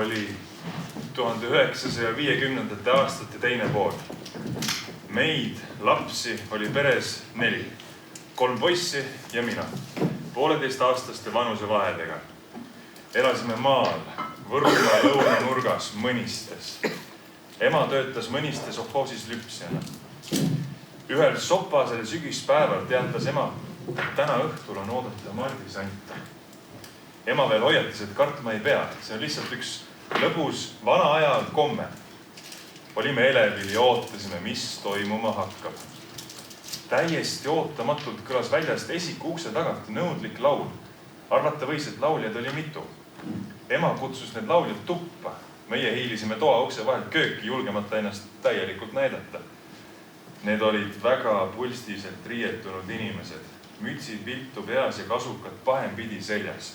oli 1950. aastate teine pool. Meid, lapsi, oli peres 4. 3 poissi ja mina, 1,5-aastaste vanusevahedega. Elasime maal, Võrumaa lõunanurgas Mõnistes. Ema töötas Mõnistes sovhoosis lüpsjana. Ühel sopasel sügispäeval teatas ema, et täna õhtul on oodata mardisanta. Ema veel hoiatas, et kartma ei pea, see on lihtsalt üks lõbus vana aja komme. Olime elevil ja ootasime, mis toimuma hakkab. Täiesti ootamatult kõlas väljast esiku ukse tagant nõudlik laul. Arvata võis, et lauljaid oli mitu. Ema kutsus need lauljad tuppa. Meie hiilisime toa ukse vahelt kööki, julgemata ennast täielikult näidata. Need olid väga pulstiselt riietunud inimesed. Mütsid viltu peas ja kasukad pahempidi seljas.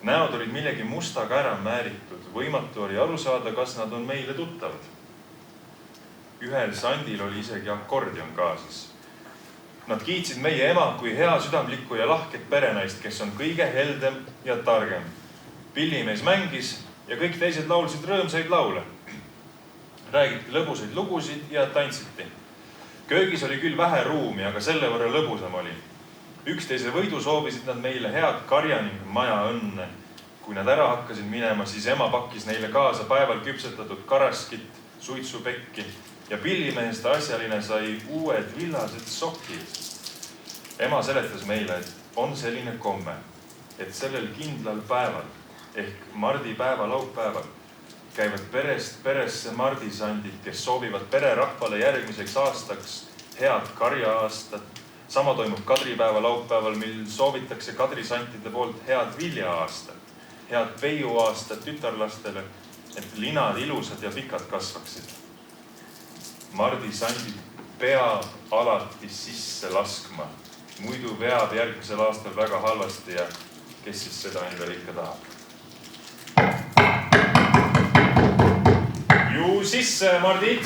Näod olid millegi mustaga ära määritud. Võimatu oli aru saada, kas nad on meile tuttavad. Ühel sandil oli isegi akordion kaasas. Nad kiitsid meie ema kui hea südamlikku ja lahket perenaist, kes on kõige heldem ja targem. Pillimees mängis ja kõik teised laulsid rõõmsaid laule. Räägiti lõbusaid lugusid ja tantsiti. Köögis oli küll vähe ruumi, aga selle võrra lõbusam oli. Üksteise võidu soovisid nad meile head karja ning maja õnne. Kui nad ära hakkasid minema, siis ema pakkis neile kaasa päeval küpsetatud karaskit, suitsupekki ja pillimeheste asjaline sai uued villased sokid. Ema seletas meile, et on selline komme, et sellel kindlal päeval ehk mardipäeva laupäeval käivad perest peresse mardisandid, kes soovivad pererahvale järgmiseks aastaks head karja-aastat. Sama toimub kadripäeva laupäeval, mil soovitakse kadrisantide poolt head vilja-aastat, head peiu-aastat tütarlastele, et linad ilusad ja pikad kasvaksid. Mardisandid peab alati sisse laskma, muidu veab järgmisel aastal väga halvasti ja kes siis seda endale ikka tahab. Ju sisse, mardid!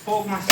Pogmas.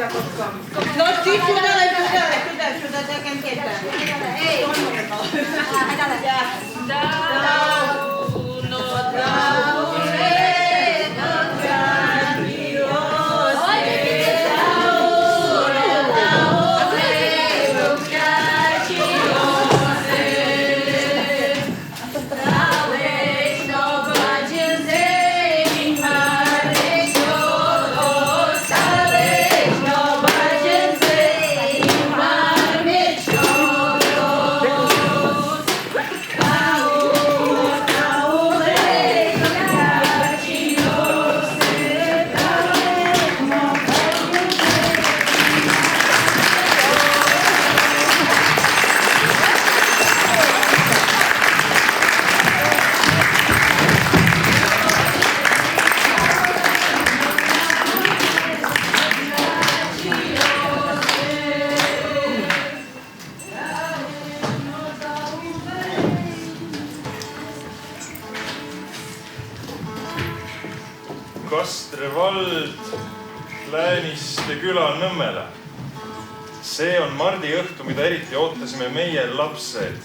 No sì, chiudere, te che intende. Ehi, Kastre vald Lääniste küla Nõmmele. See on Mardi õhtu, mida eriti ootasime meie lapsed.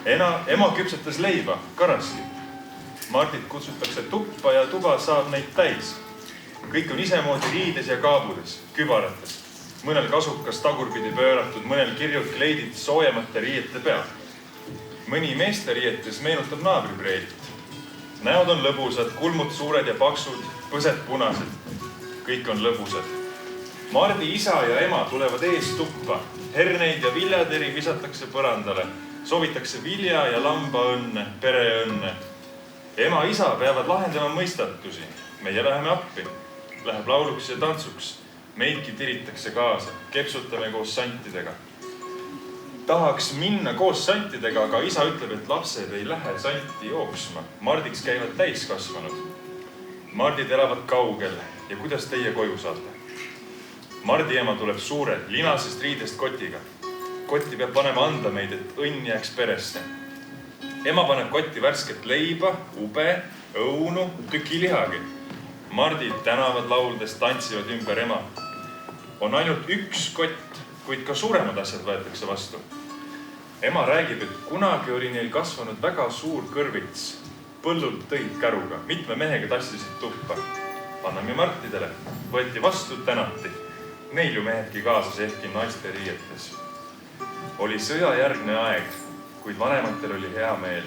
Ema küpsetas leiba, karaski. Mardit kutsutakse tuppa ja tuba saab neid täis. Kõik on isemoodi riides ja kaabudes, kübarates. Mõnel kasukas tagurpidi pööratud, mõnel kirjud kleidid soojemate riiete peal. Mõni meeste riietes meenutab naabripreelit. Näod on lõbusad, kulmud suured ja paksud, põsed punased. Kõik on lõbusad. Mardi isa ja ema tulevad ees tuppa. Herneid ja viljateri visatakse põrandale. Soovitakse vilja ja lamba õnne, pereõnne. Ema isa peavad lahendama mõistatusi. Meie läheme appi. Läheb lauluks ja tantsuks. Meidki tiritakse kaasa. Kepsutame koos santidega. Tahaks minna koos santidega, aga isa ütleb, et lapsed ei lähe santi jooksma. Mardiks käivad täiskasvanud. Mardid elavad kaugel ja kuidas teie koju saate? Mardi ema tuleb suure, linasest riidest kotiga. Kotti peab panema andameid, et õnn jääks peresse. Ema paneb kotti värsket leiba, ube, õunu, tüki lihagi. Mardid tänavad lauldes tantsivad ümber ema. On ainult üks kott, kuid ka suuremad asjad võetakse vastu. Ema räägib, et kunagi oli neil kasvanud väga suur kõrvits. Põllult tõid käruga, mitme mehega tassisid tuppa. Anname Martidele, võeti vastu, tänati. Neil ju mehedki kaasas ehkki naiste riietes. Oli sõjajärgne aeg, kuid vanematel oli hea meel.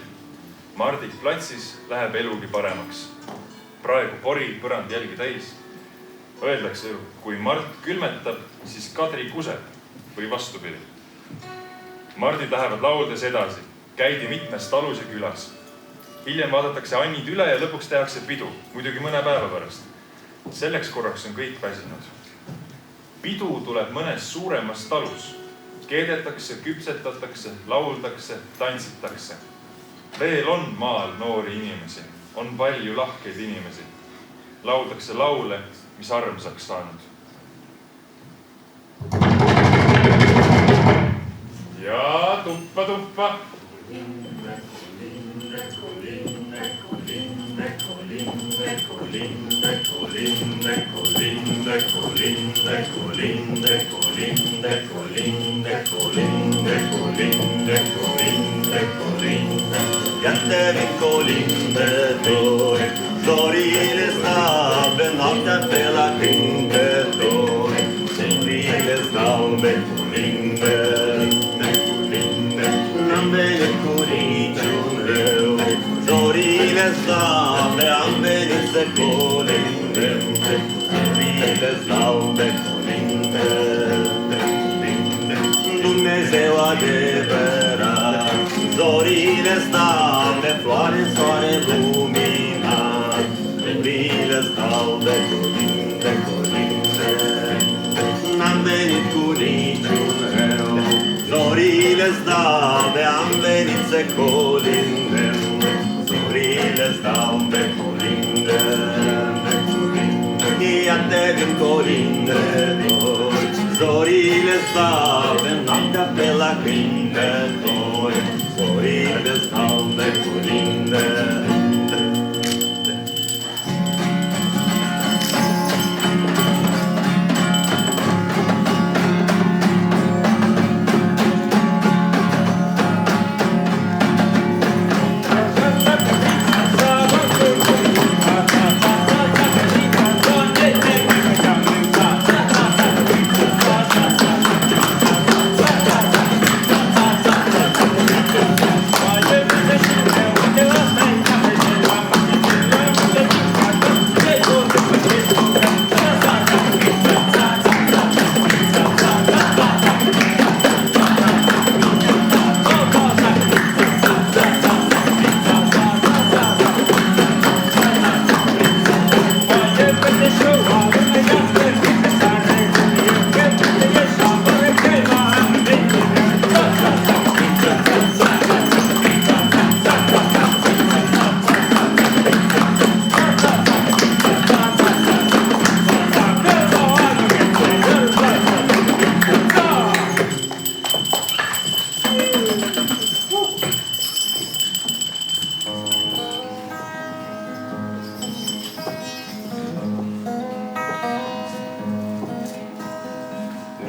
Mardik platsis läheb elugi paremaks. Praegu pori põrand jälgi täis. Öeldakse, kui Mart külmetab, siis Kadri kuseb või vastupidi. Mardid lähevad lauldes edasi. Käidi mitmes talus ja külas. Hiljem vaadatakse annid üle ja lõpuks tehakse pidu, muidugi mõne päeva pärast. Selleks korraks on kõik väsinud. Pidu tuleb mõnes suuremas talus. Keedetakse, küpsetatakse, lauldakse, tantsitakse. Veel on maal noori inimesi. On palju lahkeid inimesi. Lauldakse laule, mis armsaks saanud. Ja tuppa, tuppa. Jättevikko lindetår, Sorgile snabben natten spelar klingetår. Sorgile snabben linden, namnet kurichuneu. Sorgile snabben användelser på linden. Sorgile snabben linden, dunne se va devera. Sorgile snabben floare soare lumina. Sorgile snabben colinde, colinde. N-am venit cu niciun rău. Zorile stau de am venit să colindem. Zorile stau de colinde, iată vin colindători. Zorile stau de noaptea pe la cântători. Zorile stau de colinde.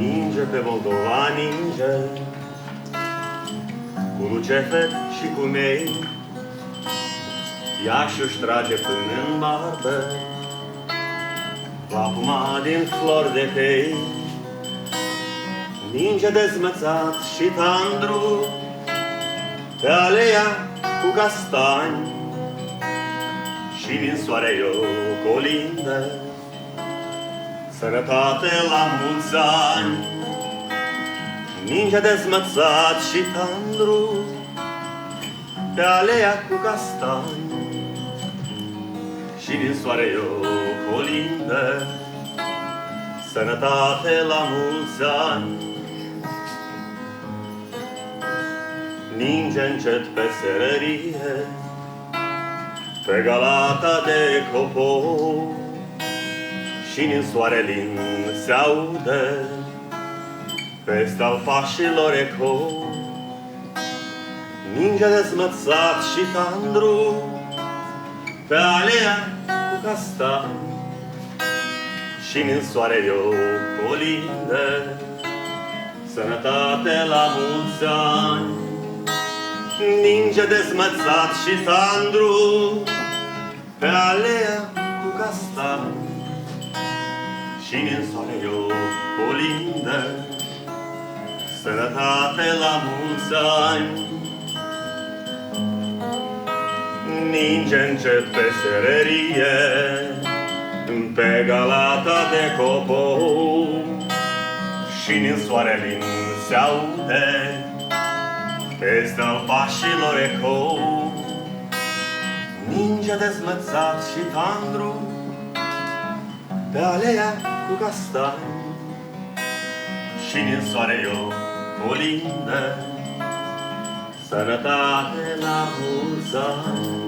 Ninge pe Moldova, ninge, cu Lucefet și cu mei. Ea și-și trage până în barbă vapuma din flori de tei. Ninge dezmățat și tandru pe aleea cu castani și din soare eu colindă sănătate la mulți ani. Ninge dezmățat și tandru pe aleea cu castani și din soare eu colindă sănătate la mulți ani. Ninge încet pe serărie, pe galata de copoc și din soare lin se aude peste alfașilor eco. Ninge dezmățat și tandru pe alea cu castani și din soare eu colindă sănătate la mulți ani. Ninge dezmățat și tandru pe alea cu castani și din soare eu colindă sănătate la mulți ani. Ninge încet pe serărie, pe galata de copoc și din soare lin se aude peste alfașilor eco. Ninge dezmățat și tandru pe alea cu castani și din soare eu colindă sănătate la mulți ani.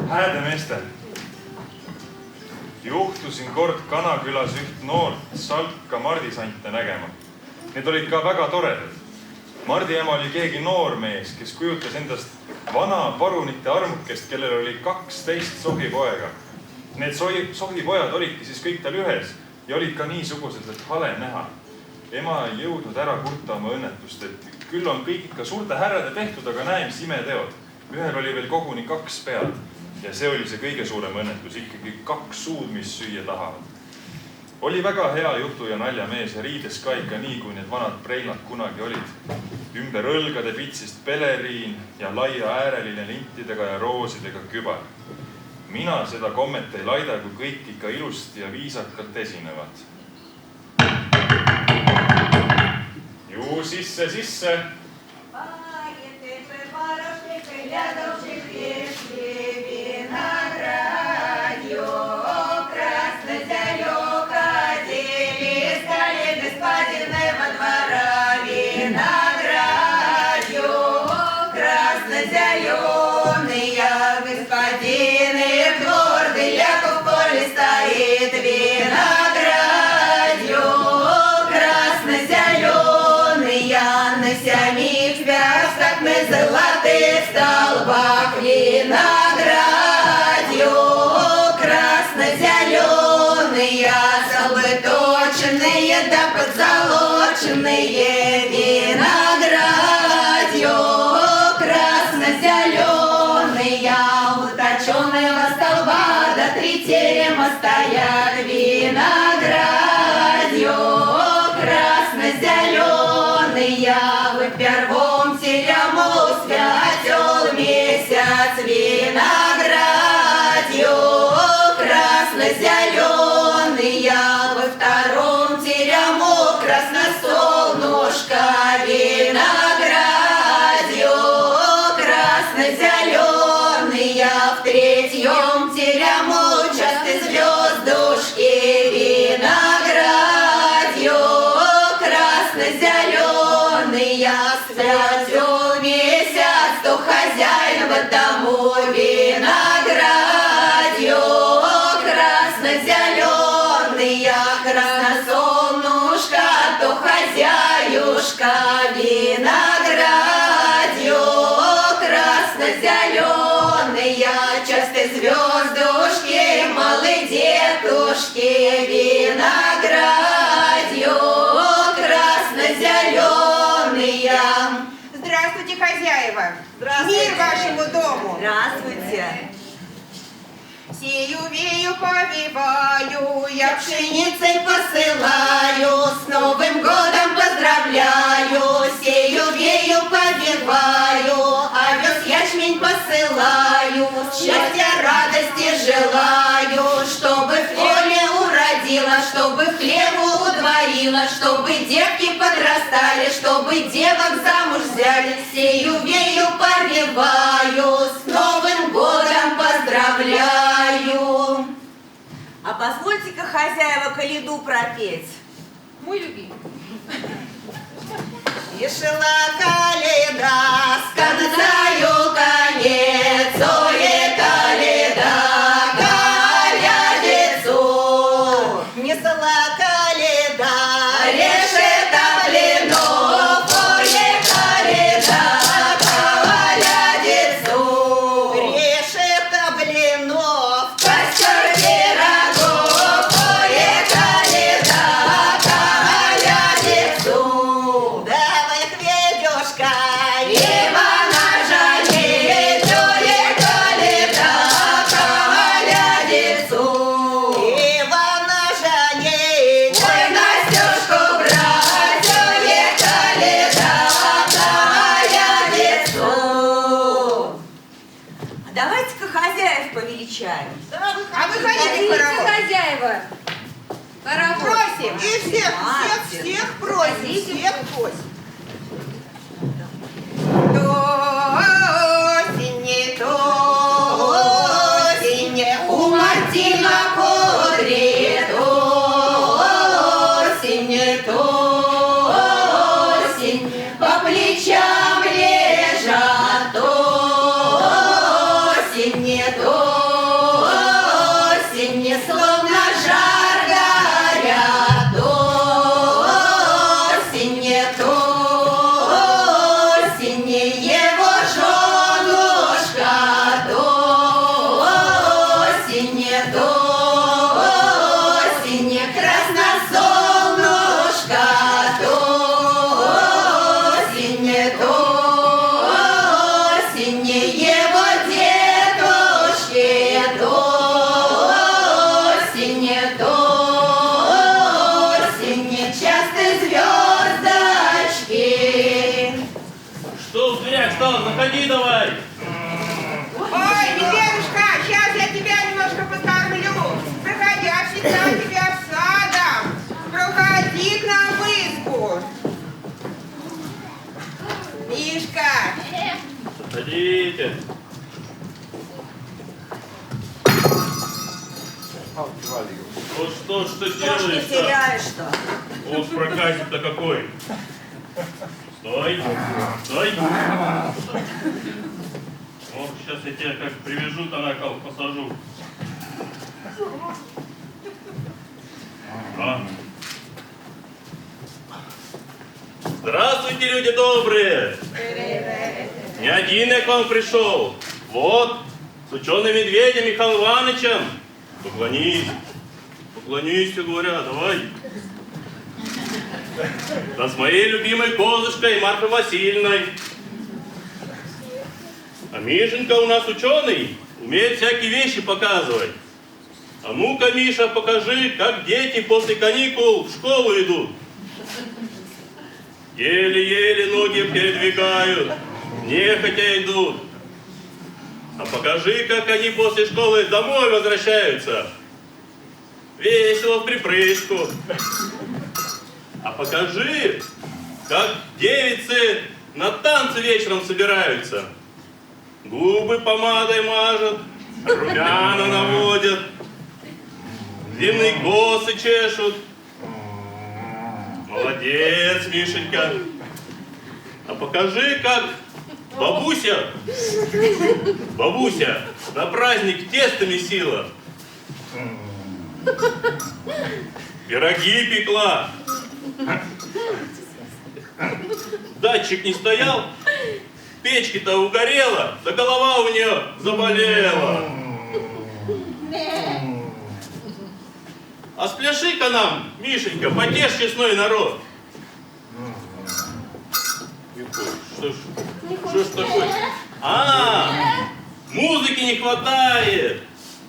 hääde meeste. Juhtusin kord Kanakülas üht noort salka mardisante nägema. Need olid ka väga toredad. Mardi ema oli keegi noormees, kes kujutas endast vana parunite armukest, kellel oli 12 sohipoega. Need sohipojad olidki siis kõik tal ühes ja olid ka niisugused, et hale näha. Ema ei jõudnud ära kurta oma õnnetust, et küll on kõik ikka suurte härrade tehtud, aga näe, mis imeteod. Ühel oli veel koguni 2 pead ja see oli see kõige suurem õnnetus, ikkagi 2 suud, mis süüa tahavad. Oli väga hea jutu ja naljamees ja riides ka ikka nii, kui need vanad preilnad kunagi olid. Ümber õlgade pitsist peleriin ja laia ääreline lintidega ja roosidega kübar. Mina seda kommet ei laida, kui kõik ikka ilusti ja viisakalt esinevad. Ju sisse. Золотых столбах виноградью, красно-зеленые, столбы точные да подзолоченные виноградью, красно-зеленые, уточенного столба до 3 терема стоят виноградью, красно-зеленые, в первом терему святел месяц виноградью, красно-зеленые, во втором терему красносолнышко виноградью, красно-зеленые, в третьем терему часто звездушки виноградью, красно-зеленые, святел месяц, то хозяин в дому виноградью, красно-зеленые, красносолнышко, то хозяюшка виноградью, красно-зеленые, часто звездушки, малые детушки виноградью, красно-зеленые. Здравствуйте, хозяева! Здравствуйте. Мир вашему дому! Здравствуйте. Сею-вею повиваю, я Пшеницей посылаю, с Новым годом поздравляю, сею-вею повиваю, овес ячмень посылаю, счастья, радости желаю, чтобы в поле уродила, чтобы хлебу удвоила, чтобы девки подрастали, чтобы девок замуж взяли, сею-вею повиваю, с Новым годом поздравляю. А позвольте-ка, хозяева, коляду пропеть. мой любимый. И шла коляда, с концаю конец, ой, коляда, колядицу. Несла коляда, решета блинов, ой, коляда, колядицу. Решета блинов, костер пирогов, ой, коляда, колядицу. Давай, Хведюшка, Ивана жалеть, ой, коляда, колядицу. Ивана жалеть, ой, Настюшку брать, ой, коляда, колядицу. Давайте-ка хозяев повеличаем. А выходите в хоровод. хозяева. Просим. И всех просим, всех просим. То осень, то осень, У Мартина кудри, то осень, по плечам лежат, то осень, Давайте. Ну что ж ты Что ж ты делаешь-то? теряешь-то? Ох, проказик-то какой. Стой, стой. Ох, сейчас я тебя как привяжу-то на кол, посажу. А. Здравствуйте, люди добрые! Не один я к вам пришел. Вот, с ученым-медведем Михаилом Ивановичем. Поклонись. Поклонись, говорят, давай. Да с моей любимой козушкой Марфой Васильевной. А Мишенька у нас ученый, умеет всякие вещи показывать. А ну-ка, Миша, покажи, как дети после каникул в школу идут. Еле-еле ноги передвигают, нехотя идут. А покажи, как они после школы домой возвращаются. Весело в припрыжку. А покажи, как девицы на танцы вечером собираются. Губы помадой мажут, румяна наводят, длинные косы чешут. Молодец, Мишенька. А покажи, как бабуся на праздник тесто месила. Пироги пекла. Датчик не стоял, печки-то угорела, да голова у нее заболела. А спляши-ка нам, Мишенька, потешь честной народ. Что ж такое? Музыки не хватает.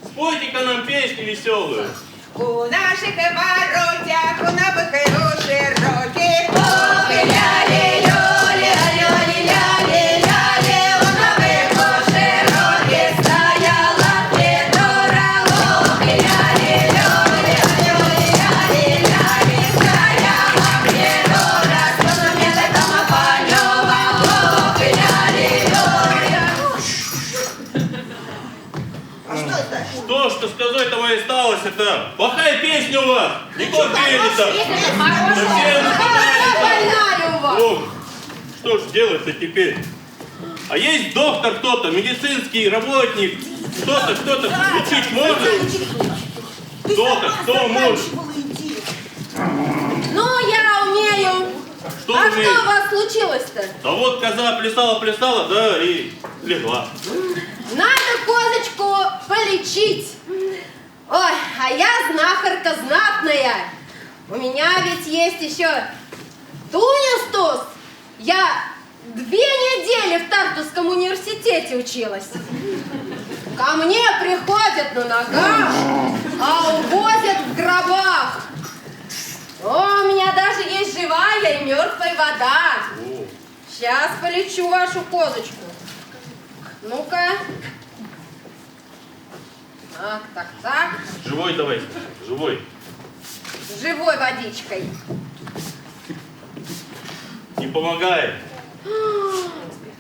Спойте-ка нам песню веселую. У наших воротях, у новых и широких, ох, ля-ли-ля-ли, ля-ли-ля-ли, у новых и широких стояла Федора, ох, ля-ли-ля-ли, ля-ли-ля-ли, стояла Федора, с концами дома панёва, ох, ля-ли-ля-ли. А что это? Что сказать-то моей осталось это? Плохая песня у вас! Никто пели-то! Больная у вас! Ох, что ж делать-то теперь? А есть доктор кто-то, медицинский работник, кто-то лечить может? Кто может? Ну, я умею. Что А умеет? что у вас случилось-то? Да вот коза плясала, да и легла. Надо козочку полечить. Ой, а я знахарка знатная. У меня ведь есть еще тунистус. Я 2 недели в Тартусском университете училась. Ко мне приходят на ногах, а увозят в гробах. О, у меня даже есть живая и мертвая вода. Сейчас полечу вашу козочку. Ну-ка. Так. Живой давай, живой. Живой водичкой. Не помогает.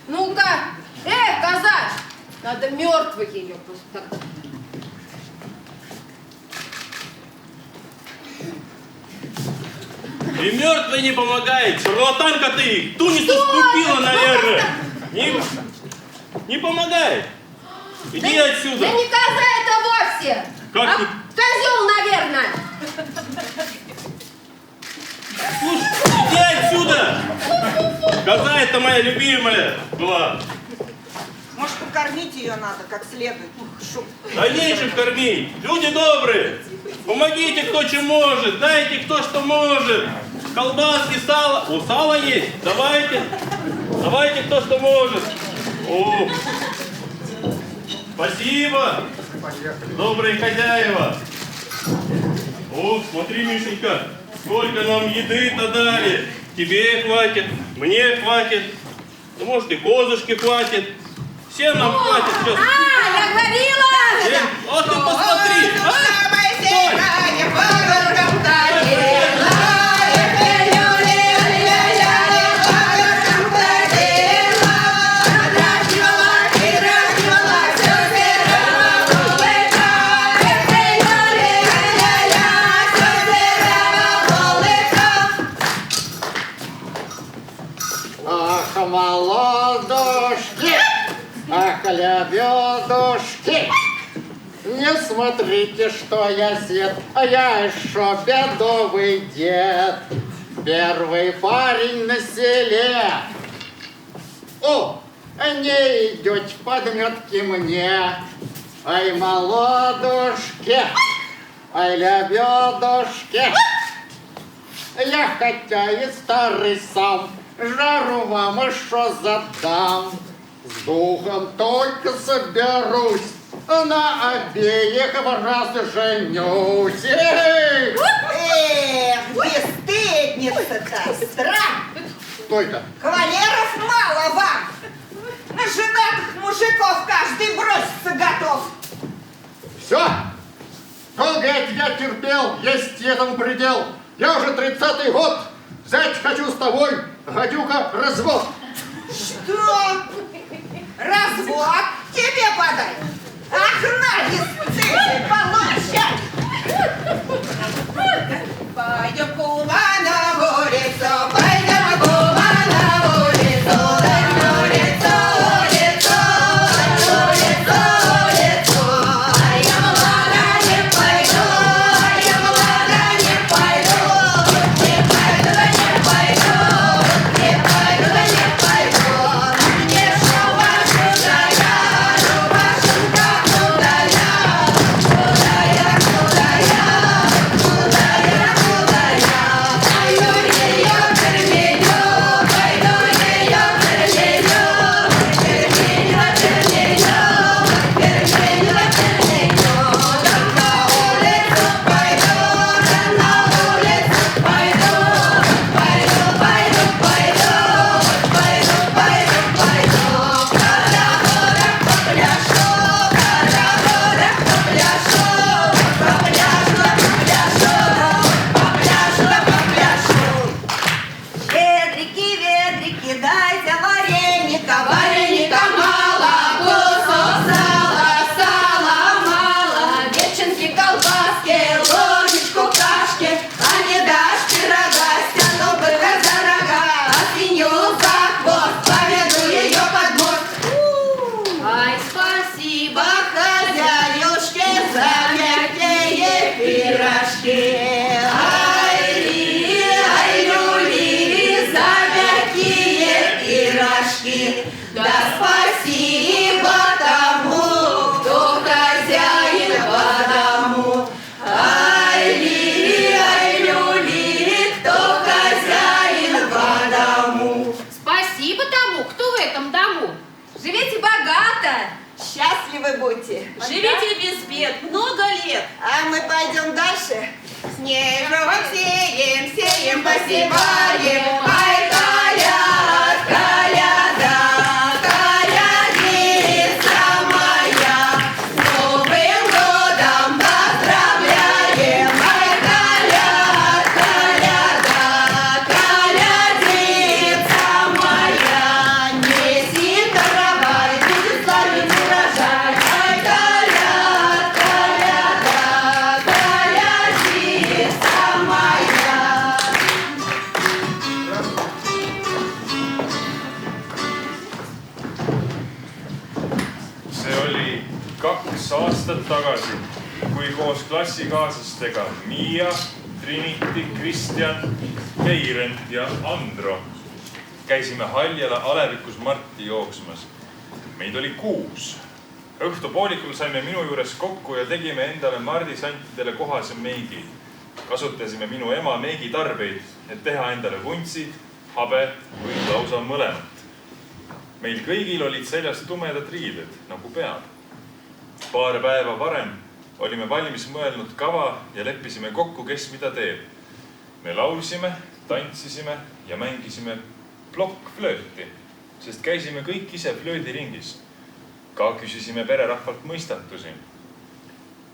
Ну-ка. Коза! Надо мертвой ее просто так. И мертвый не помогает. Шарлатанка ты. Тунису скупила, наверное. Не помогает. Иди отсюда. Да не коза это вовсе. Как ты? Козел, наверное. Слушай, иди отсюда. Коза это моя любимая была. Может, покормить ее надо как следует? Да нечем кормить. Люди добрые. Помогите, кто чем может. Дайте, кто что может. Колбаски, сало. О, сало есть. Давайте. Давайте, кто что может. О. Спасибо. Добрые хозяева. О, смотри, Мишенька, сколько нам еды-то дали. Тебе хватит, мне хватит. Ну, может, и козушке хватит. Всем нам хватит. Сейчас. Я говорила! А ты посмотри. Стой! Не смотрите, что я сед, а я еще бедовый дед. Первый парень на селе. О, не идете подметки мне, ай, молодушки, ай, лебедушки. Я хотя и старый сам, жару вам еще задам. С духом только соберусь, на обеих в раз женюсь. Эх, бесстыдница-то, страх! Кто это? Кавалеров мало вам! На женатых мужиков каждый броситься готов! Все! Долго я тебя терпел, есть этому предел. Я уже 30-й год, взять хочу с тобой, гадюка, развод. Что? Развод тебе подай? Ах, на, бесстыдный, получай! Пойдем, кума, на улицу, пойдем, кума, на улицу, на улицу, улицу, улицу, улицу. А я молода не пойду, а я молода не пойду, не пойду, да не пойду, не пойду, да не пойду. Мне шоба чудая, рубашенка худая, худая, худая. Ведрики, ведрики, дайте вареника, вареника мало, кусок сала, сала мало, ветчинки, колбаски, ложечку кашки, а не дашь пирога, стяну быка за рога, а свинью за хвост, поведу ее под мост. Ай, спасибо хозяюшке за мягкие пирожки. Да спасибо тому, кто хозяин по дому. Ай-ли, ай-люли, кто хозяин по дому. Спасибо тому, кто в этом дому. Живите богато. Счастливы будьте. Живите без бед, много лет. А мы пойдем дальше. Снежок сеем, сеем, посеваем. Ай, коляд, коляда, колядница моя. С Новым годом поздравляем. Ай, коляд, коляда, колядница моя. Неси каравай, будет славен урожай. Ай, коляд, коляда, колядница моя. see oli 2 aastat tagasi, kui koos klassikaaslastega Miia, Trinity, Kristjan, Keirent ja Andro käisime Haljala alevikus Marti jooksmas. Meid oli 6. Õhtupoolikul saime minu juures kokku ja tegime endale mardisantidele kohase meigi. Kasutasime minu ema meigitarbeid, et teha endale vuntsid, habe või lausa mõlemat. Meil kõigil olid seljas tumedad riided, nagu peab. Paar päeva varem olime valmis mõelnud kava ja leppisime kokku, kes mida teeb. Me laulsime, tantsisime ja mängisime plokkflööti, sest käisime kõik ise flöödiringis. Ka küsisime pererahvalt mõistatusi.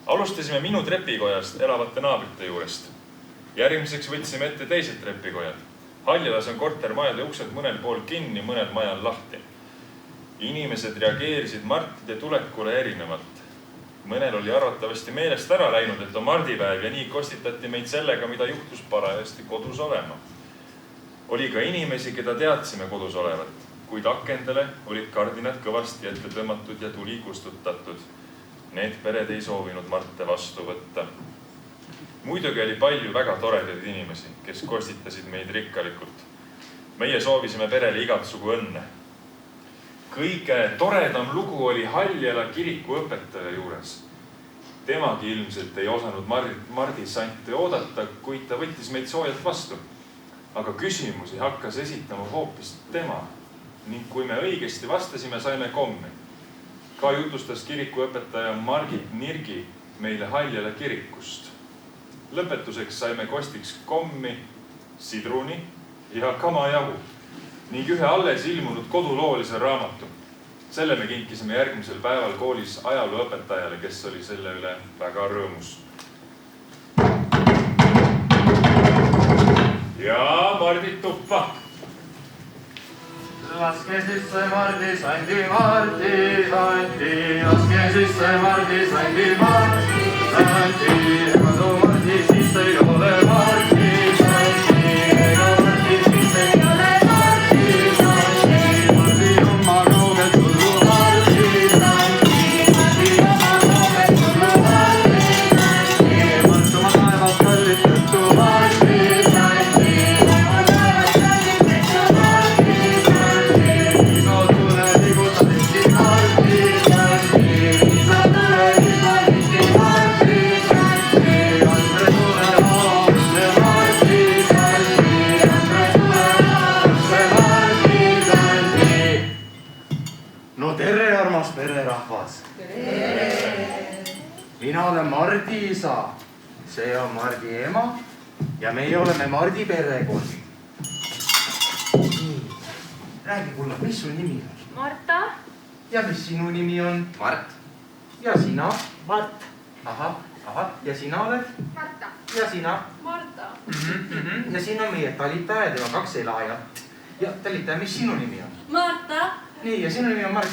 Alustasime minu trepikojast elavate naabrite juurest. Järgmiseks võtsime ette teised trepikojad. Haljalas on kortermajade uksed mõnel pool kinni, mõnel majal lahti. Inimesed reageerisid Martide tulekule erinevalt. Mõnel oli arvatavasti meelest ära läinud, et on mardipäev ja nii kostitati meid sellega, mida juhtus parajasti kodus olema. Oli ka inimesi, keda teadsime kodus olevat, kuid akendele olid kardinad kõvasti ette tõmmatud ja tuli kustutatud. Need pered ei soovinud Marte vastu võtta. Muidugi oli palju väga toredaid inimesi, kes kostitasid meid rikkalikult. Meie soovisime perele igatsugu õnne. Kõige toredam lugu oli Haljala kiriku õpetaja juures. Temagi ilmselt ei osanud Mardi Sante oodata, kuid ta võttis meid soojalt vastu. Aga küsimusi hakkas esitama hoopis tema. Ning kui me õigesti vastasime, saime kommi. Ka jutustas kirikuõpetaja Margit Nirgi meile Haljala kirikust. Lõpetuseks saime kostiks kommi, sidruni ja kamajahu ning ühe alles ilmunud koduloolise raamatu. Selle me kinkisime järgmisel päeval koolis ajalooõpetajale, kes oli selle üle väga rõõmus. Ja Mardit tuppa! Laske sisse Mardi Sandi, Mardi Sandi, laske sisse Mardi Sandi, Mardi Sandi, ega too Mardi sisse ei ole Mardi Sandi, ega Mardi sisse ei ole Mardi Sandi, Mardi oma kaugelt tullu Mardi Sandi, Mardi oma kaugelt tullu Mardi Sandi, Mart oma taevas kallit tõttu Mardi Sandi, oma taevas kallit tõttu Mardi Sandi, iso tule liiguta tihti Mardi Sandi, iso tule liiguta tihti Mardi Sandi, Andre tule hoomisse Mardi Sandi, Andre tule hoomisse Mardi Sandi. No tere, armas pererahvas! Mina olen Mardi isa, see on Mardi ema ja meie oleme Mardi perekond. Nii, räägi kulla, mis sul nimi on? Marta? Ja mis sinu nimi on? Mart. Ja sina? Mart. Ahah, ja sina oled? Marta. Ja sina? Marta. Ja siin on meie talitaja ja tema 2 elajat. Ja talitaja, mis sinu nimi on? Marta. Nii, ja sinu nimi on Mart.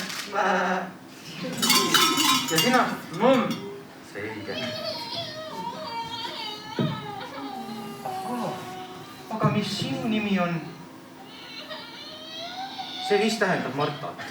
Ja sina? Selge. Ahaa, aga mis sinu nimi on? See vist tähendab Martat.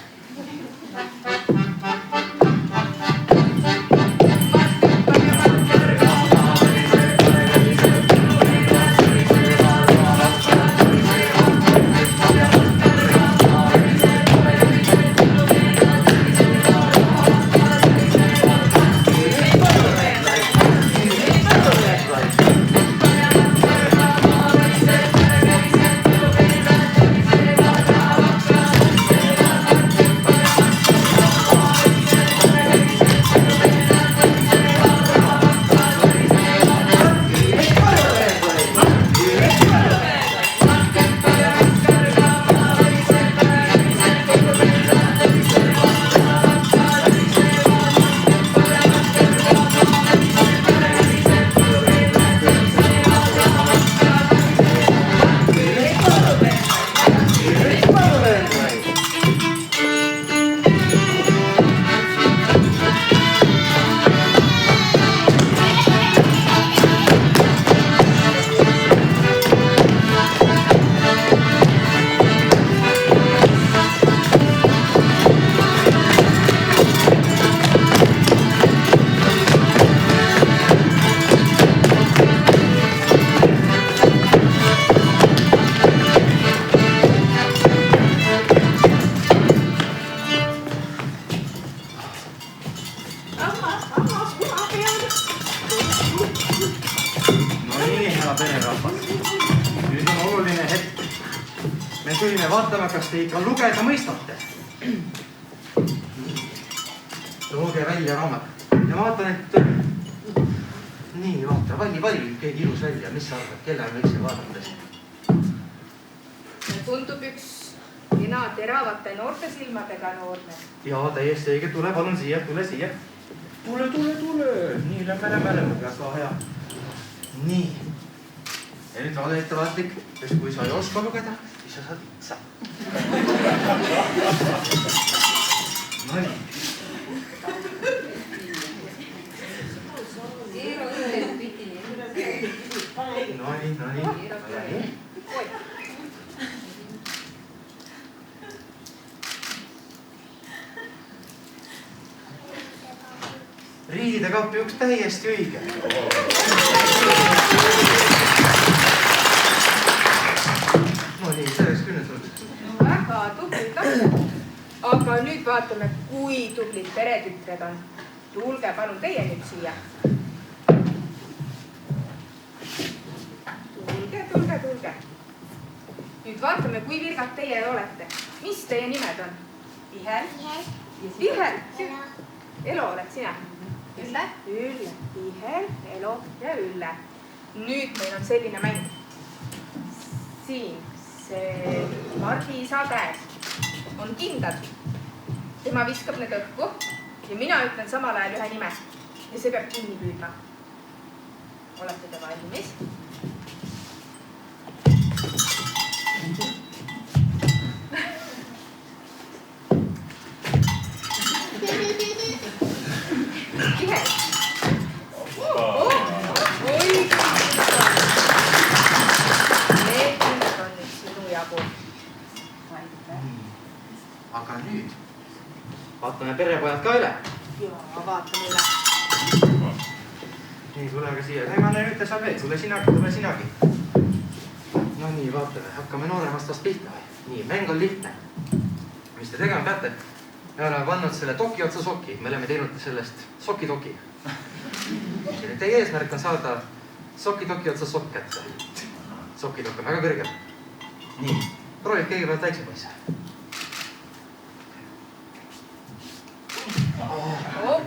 tulime vaatama, kas te ikka lugeda mõistate. Tooge välja raamat. Ja ma vaatan, et... Nii, vaata, vali keegi ilus välja. Mis sa arvad, kelle on võikse vaadates? Tundub üks kena teravate noorte silmadega noorme. Jaa, täiesti õige. Tule, palun siia, tule siia. Tule. Nii, lämme. Väga hea. Nii. Ja nüüd ole ettevaatlik, sest kui sa ei oska lugeda, siis sa saad itsa. Nonii. Nonii. riidekappi üks täiesti õige. No nii, selleks 10 sul. Väga tublid lapsed. Aga nüüd vaatame, kui tublid peretütred on. Tulge palun teie nüüd siia. Tulge. Nüüd vaatame, kui virgad teie olete. Mis teie nimed on? Ihel. Elo oled sina? Ülle. Ihel, Elo ja Ülle. Nüüd meil on selline mäng. Siin see Mardi isa käes on kindad. Tema viskab need õhku ja mina ütlen samal ajal ühe nime. Ja see peab kinni püüdma. Olete te valmis? Ihel. Need kindad on nüüd sinu jagu. Aga nüüd vaatame perepojad ka üle. Jaa, vaatame üle. Nii, tule aga siia. Ega nüüd saab veel. Tule sinagi. No nii, vaatame. Hakkame nooremast vast pihta. Nii, mäng on lihtne. Mis te tegema peate? Me oleme pannud selle toki otsa soki. Me oleme teinud sellest soki-toki. Teie eesmärk on saada soki-toki otsa sokk kätte. Soki-tok on väga kõrgel. Nii, proovib kõigepealt väikse poisse.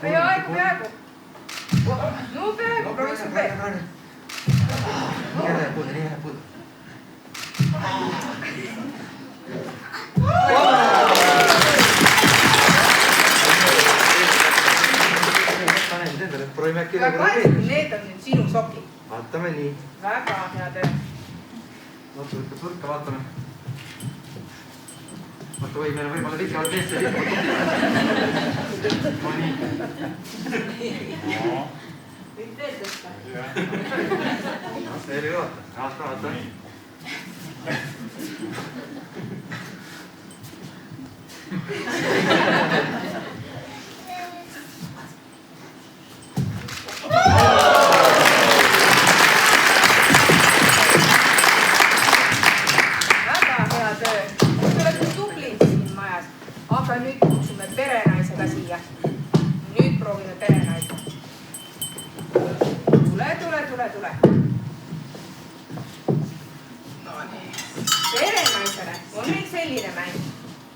Peaaegu. No peaaegu, prooviks veel. Nii jääb puudu. Proovime äkki Aga need on nüüd sinu sokid. Vaatame nii. Väga hea töö. Otsu võtta surka, vaatame. Vaata või, meil on võib-olla pikavad meeste liikvad. No nii. Võid veel tõsta. Veel ei vaata. Vaata. Väga hea töö. Te olete tublid siin majas. Aga nüüd kutsume perenaisega siia. Nüüd proovime perenaise. Tule. Perenaisele on meil selline mäng.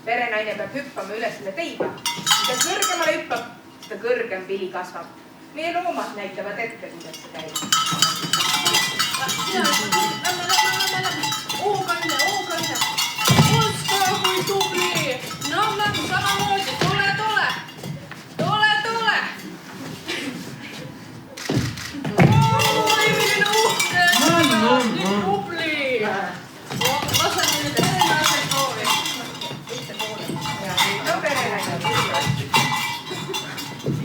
Perenaine peab hüppama üle selle teiba. Mida kõrgemale hüppab, seda kõrgem vili kasvab. Meie loomad näitavad ette, kuidas see käib. Ookaine. Oska kui tubli. Lämmu samamoodi. Tule. Oi, milline uhke. Nii tubli. Laseme nüüd perenaisel proovi. No perenaine.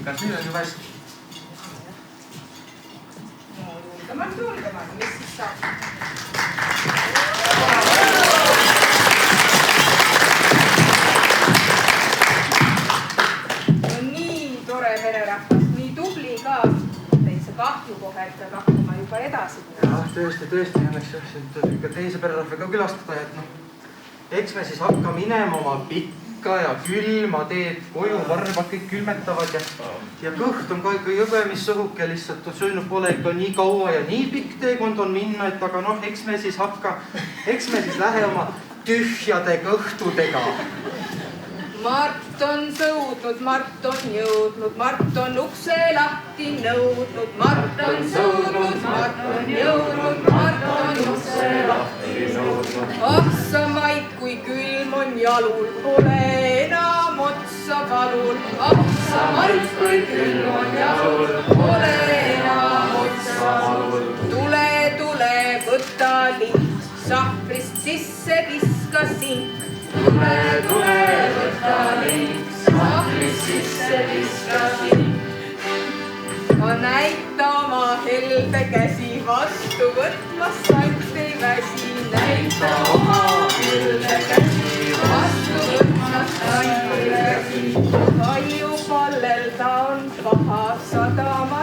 Kas nüüd on juba hästi? Julgemal, mis siis saab? No nii tore pererahvas, nii tubli ka. Teise kahju kohe, et peab hakkama juba edasi. Jah, tõesti, õnneks ikka teise pererahvaga külastada, et noh, eks me siis hakka minema oma pikka ja külma teed koju, varbad kõik külmetavad ja kõht on ka ikka jõbemisõhuke, lihtsalt söönud pole ikka nii kaua ja nii pikk teekond on minna, et aga noh, eks me siis lähe oma tühjade kõhtudega. Mart on sõudnud, Mart on jõudnud, Mart on ukse lahti nõudnud, Mart on sõudnud, Mart on jõudnud, Mart on ukse lahti nõudnud. Ah sa Mait, kui külm on jalul, pole enam otsa valul. Ah sa Mait, kui külm on jalul, pole enam otsa valul. Tule, võta lint, sahvrist sisse viska sink. Tule, võta link, sahvrist sisse viska sink. Näita oma helde käsi, vastu võtmas sant ei väsi. Näita oma helde käsi, vastu võtmas sant ei väsi. Haiu pallel ta on paha sadama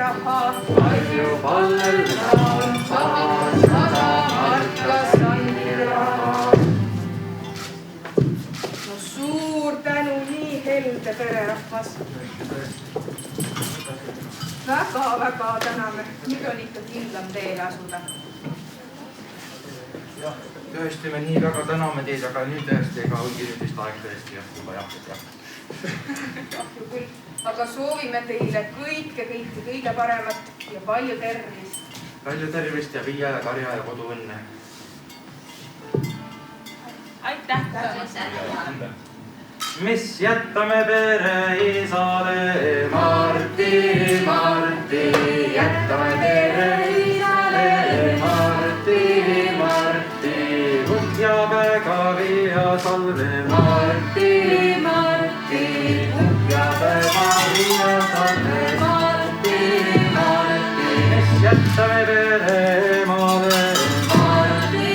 raha. palju pallel on taas 100 marka sandiraha. No suur tänu, nii helde pererahvas. Väga täname. Nüüd on ikka kindlam teele asuda. Jah, tõesti me nii väga täname teid, aga nüüd tõesti ega õnginutist aeg tõesti juba jah. Kahju küll, aga soovime teile kõige paremat ja palju tervist. Palju tervist ja viia ja karja ja kodu õnne. Aitäh! Mis jätame pere isale, Marti, jätame pere isale, Marti, hukjapäega viia salve, Marti, hukjapäega viia salve, Marti, mis jätame pere emale, Marti,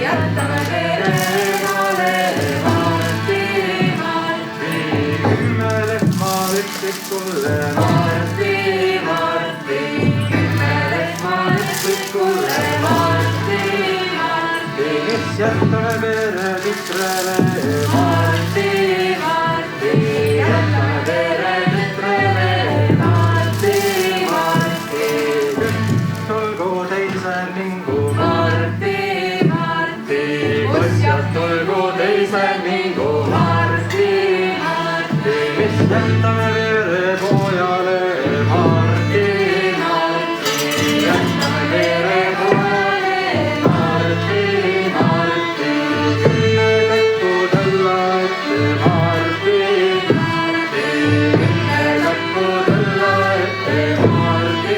jätame pere emale. Sulle Marti, 10 lehma üksikule Marti, mis jätame pere tütrele Marti, jätame pere tütrele Marti, tulgu teisel mingu Marti, võsjad tulgu teisel mingu Marti, mis jätame pojale Marti, jätame pere pojale Marti, 10 kätku tälla ette Marti, 10 kätku tälla ette Marti.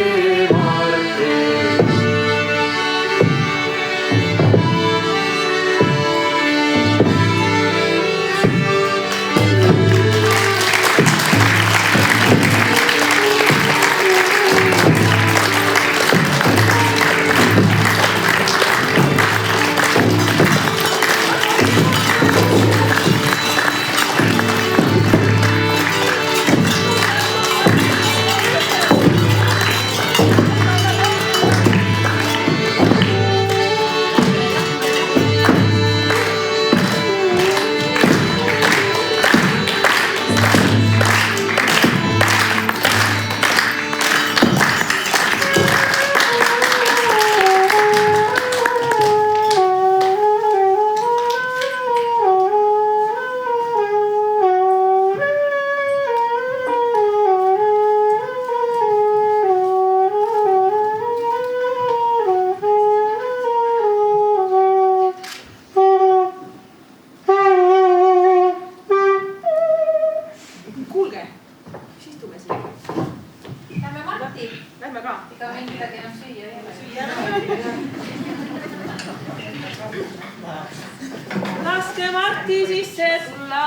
Laske Marti sisse tulla,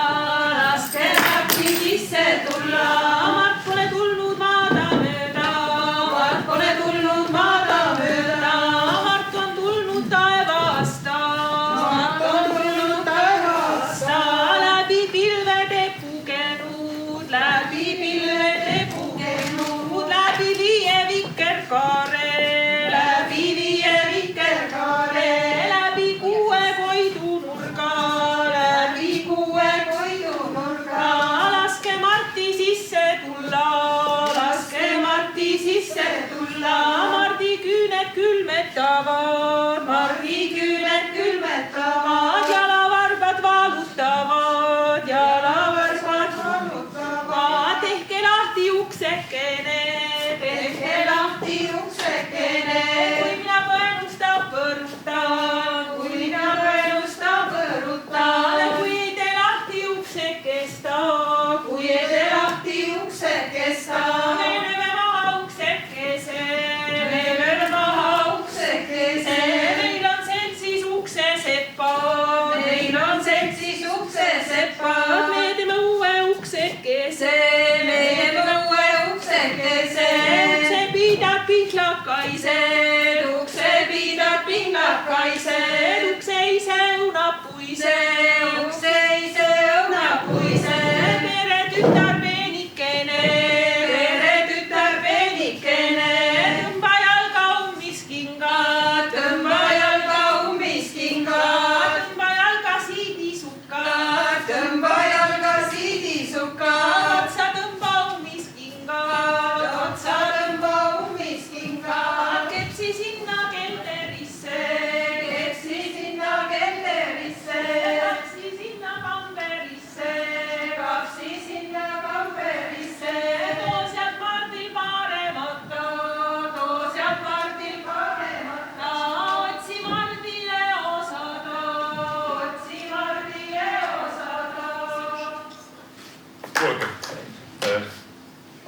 laske Marti sisse tulla. Mart pole tulnud maada mööda, Mart pole tulnud maada mööda. Mart on tulnud taevasta, Mart on tulnud taevasta. Läbi pilvede pugenud, läbi pilvede pugenud, läbi viie vikerkaare, läbi viie vikerkaare, läbi kuue koidunurga, läbi kuue koidunurga. Laske Marti sisse tulla, laske Marti sisse tulla. Mardi küüned külmetavad, Mardi küüned külmetavad. Jalavarbad valutavad, jalavarbad valutavad. Tehke lahti uksekene, tehke lahti uksekene. Kui mina põenusta põrutan, kui mina põenusta põrutan. Kui ei tee lahti uksekesta, kui ei tee lahti uksekesta. Me lööme maha uksekese, me lööme maha uksekese. Meil on seltsis uksesepad, meil on seltsis uksesepad. Me teeme uue uksekese, me teeme uue uksekese. Uksepidad pihlakaised, uksepidad pihlakaised. Ukse ise õunapuise, ukse ise õunapuise. Pere tütar peenikene, pere tütar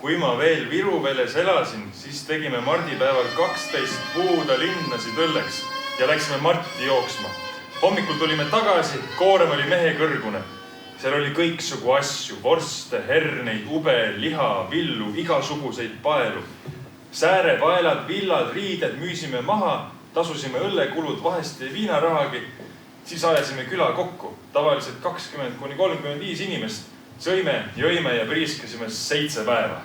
kui ma veel Viruveles elasin, siis tegime mardipäeval 12 puuda linnasid õlleks ja läksime Marti jooksma. Hommikul tulime tagasi, koorem oli mehe kõrgune. Seal oli kõiksugu asju, vorste, herneid, ube, liha, villu, igasuguseid paelu. Säärepaelad, villad, riided müüsime maha, tasusime õllekulud, vahest ja viinarahagi. Siis ajasime küla kokku, tavaliselt 20–35 inimest. Sõime, jõime ja priiskasime 7 päeva.